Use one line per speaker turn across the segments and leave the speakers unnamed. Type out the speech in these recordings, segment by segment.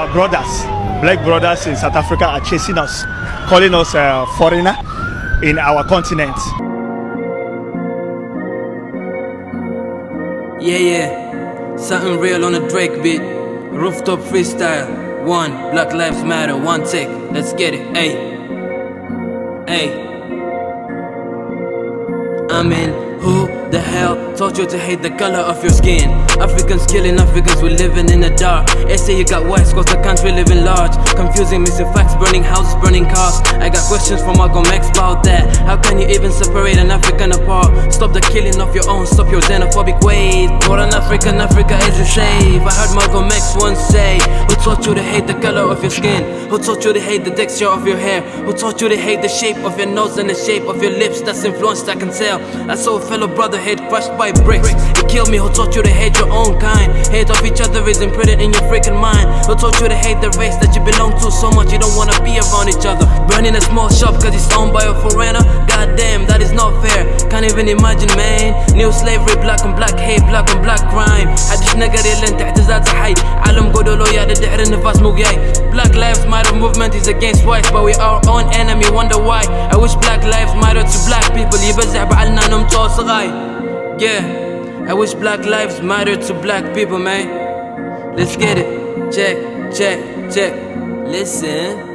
our brothers, black brothers in South Africa, are chasing us, calling us a foreigner in our continent.
Yeah, something real on a Drake beat. Rooftop freestyle. One, Black Lives Matter. One take, let's get it. Hey. I mean, who the hell taught you to hate the color of your skin? Africans killing Africans, we're living in the dark. They say you got whites cause the country living large. Confusing, missing facts, burning houses, burning cars. I got questions from Malcolm X about that. How can you even separate an African apart? Stop the killing of your own, stop your xenophobic ways. For an African, Africa is a shame. I heard Malcolm X once say, who taught you to hate the color of your skin? Who taught you to hate the texture of your hair? Who taught you to hate the shape of your nose and the shape of your lips? That's influenced, I can tell. I saw a fellow brother head crushed by bricks. It killed me. Who taught you to hate your own kind? Hate of each other is imprinted in your freaking mind. Who taught you to hate the race that you belong to so much you don't wanna be around each other? Burning a small shop cause it's owned by a foreigner. Goddamn, that is not fair. Can't even imagine, man. New slavery, black on black hate, black on black crime. حدش نقدر إلا أنت اعتزاز حي. عالم قولوا يا دحر النفاس مو جاي. Black Lives Matter movement is against whites, but we are our own enemy. Wonder why? I wish Black Lives Matter to black people. يبزع بعلنا نمتو صغاي. Yeah, I wish Black Lives Matter to black people, man. Let's get it. Check. Listen.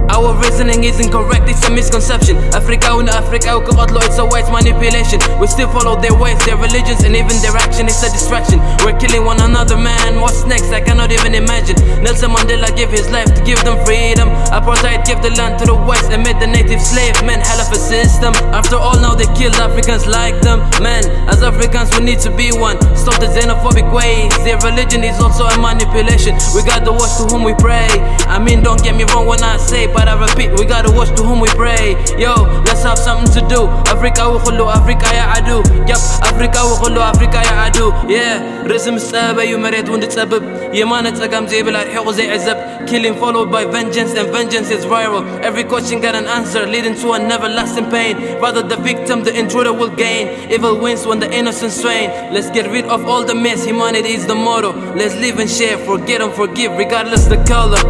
Our reasoning isn't correct, it's a misconception. Africa وقتلوا, it's a white manipulation. We still follow their ways, their religions, and even their action is a distraction. We're killing one another, man. What's next? I cannot even imagine. Nelson Mandela gave his life to give them freedom. Apartheid gave the land to the West and made the native slave men. Hell of a system. After all, now they killed Africans like them. Man, as Africans we need to be one. Stop the xenophobic ways. Their religion is also a manipulation. We gotta watch to whom we pray. I mean, don't get me wrong when I say, but I repeat, we gotta watch to whom we pray. Yo, let's have something to do. Africa وخلو Africa يا عدو. Yup, Africa وخلو Africa يا عدو. Yeah, رسم السابة يمريت وند تسبب. يمانة تقام زي بالارحيق وزي عزب. Killing followed by vengeance, and vengeance is viral. Every question got an answer, leading to an everlasting pain. Rather the victim, the intruder will gain. Evil wins when the innocent strain. Let's get rid of all the mess, humanity is the motto. Let's live and share, forget and forgive, regardless the color.